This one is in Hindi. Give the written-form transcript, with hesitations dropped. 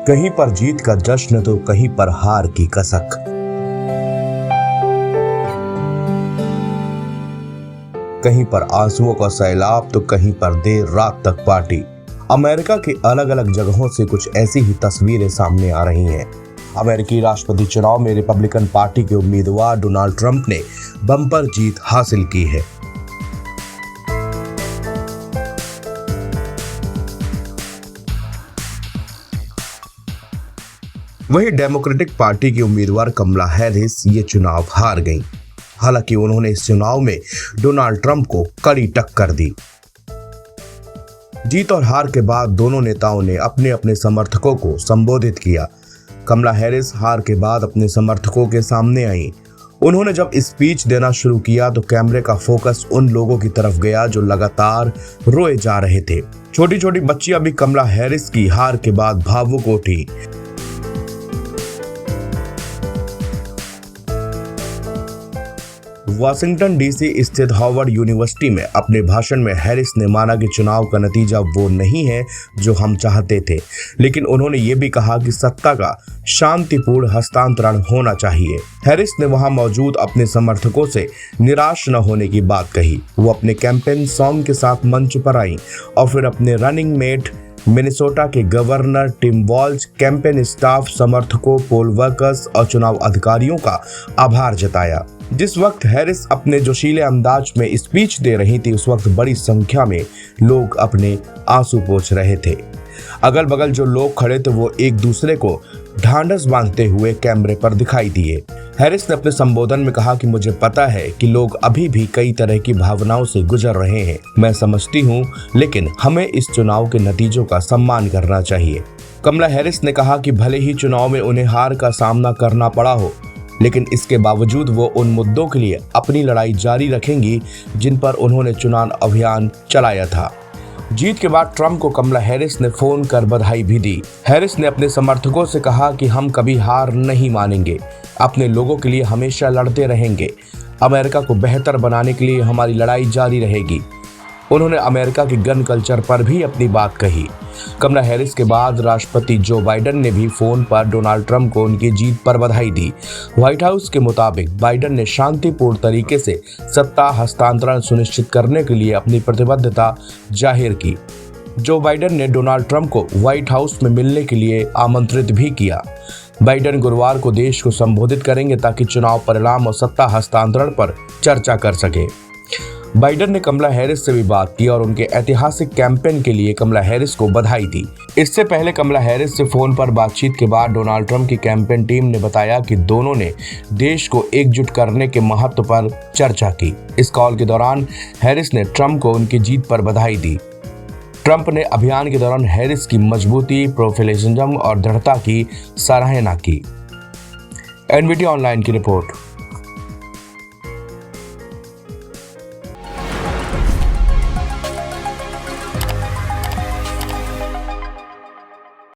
कहीं पर जीत का जश्न तो कहीं पर हार की कसक। कहीं पर आंसुओं का सैलाब तो कहीं पर देर रात तक पार्टी। अमेरिका की अलग अलग जगहों से कुछ ऐसी ही तस्वीरें सामने आ रही हैं। अमेरिकी राष्ट्रपति चुनाव में रिपब्लिकन पार्टी के उम्मीदवार डोनाल्ड ट्रंप ने बम्पर जीत हासिल की है। वहीं डेमोक्रेटिक पार्टी की उम्मीदवार कमला हैरिस ये चुनाव हार गईं। हालांकि उन्होंने इस चुनाव में डोनाल्ड ट्रंप को कड़ी टक्कर दी। जीत और हार के बाद दोनों नेताओं ने अपने अपने समर्थकों को संबोधित किया। कमला हैरिस हार के बाद अपने समर्थकों के सामने आई। उन्होंने जब स्पीच देना शुरू किया तो कैमरे का फोकस उन लोगों की तरफ गया जो लगातार रोए जा रहे थे। छोटी छोटी बच्चियां भी कमला हैरिस की हार के बाद भावुक उठी। वाशिंगटन डीसी स्थित हार्वर्ड यूनिवर्सिटी में अपने भाषण में हैरिस ने माना कि चुनाव का नतीजा वो नहीं है जो हम चाहते थे, लेकिन उन्होंने ये भी कहा कि सत्ता का शांतिपूर्ण हस्तांतरण होना चाहिए। हैरिस ने वहां मौजूद अपने समर्थकों से निराश न होने की बात कही। वो अपने कैंपेन सॉन्ग के साथ मंच पर आई और फिर अपने रनिंग मेट मिनेसोटा के governor Tim Walz, campaign staff, समर्थकों, पोल वर्कर्स और चुनाव अधिकारियों का आभार जताया। जिस वक्त हैरिस अपने जोशीले अंदाज में स्पीच दे रही थी, उस वक्त बड़ी संख्या में लोग अपने आंसू पोंछ रहे थे। अगल बगल जो लोग खड़े थे वो एक दूसरे को ढांढस बांधते हुए कैमरे पर दिखाई दिए। हैरिस ने अपने संबोधन में कहा कि मुझे पता है कि लोग अभी भी कई तरह की भावनाओं से गुजर रहे हैं, मैं समझती हूँ, लेकिन हमें इस चुनाव के नतीजों का सम्मान करना चाहिए। कमला हैरिस ने कहा कि भले ही चुनाव में उन्हें हार का सामना करना पड़ा हो, लेकिन इसके बावजूद वो उन मुद्दों के लिए अपनी लड़ाई जारी रखेंगी जिन पर उन्होंने चुनाव अभियान चलाया था। जीत के बाद ट्रंप को कमला हैरिस ने फोन कर बधाई भी दी। हैरिस ने अपने समर्थकों से कहा कि हम कभी हार नहीं मानेंगे, अपने लोगों के लिए हमेशा लड़ते रहेंगे, अमेरिका को बेहतर बनाने के लिए हमारी लड़ाई जारी रहेगी। उन्होंने अमेरिका के गन कल्चर पर भी अपनी बात कही। कमला हैरिस के बाद राष्ट्रपति जो बाइडेन ने भी फोन पर डोनाल्ड ट्रंप को उनकी जीत पर बधाई दी। व्हाइट हाउस के मुताबिक बाइडेन ने शांतिपूर्ण तरीके से सत्ता हस्तांतरण सुनिश्चित करने के लिए अपनी प्रतिबद्धता जाहिर की। जो बाइडेन ने डोनाल्ड ट्रंप को व्हाइट हाउस में मिलने के लिए आमंत्रित भी किया। बाइडेन गुरुवार को देश को संबोधित करेंगे ताकि चुनाव परिणाम और सत्ता हस्तांतरण पर चर्चा कर सके। बाइडेन ने कमला हैरिस से भी बात की और उनके ऐतिहासिक कैंपेन के लिए कमला हैरिस को बधाई दी। इससे पहले कमला हैरिस से फोन पर बातचीत के बाद डोनाल्ड ट्रंप की कैंपेन टीम ने बताया कि दोनों ने देश को एकजुट करने के महत्व पर चर्चा की। इस कॉल के दौरान हैरिस ने ट्रंप को उनकी जीत पर बधाई दी। ट्रंप ने अभियान के दौरान हैरिस की मजबूती, प्रोफेशनलिज्म और दृढ़ता की सराहना की। एनबीटी ऑनलाइन की रिपोर्ट।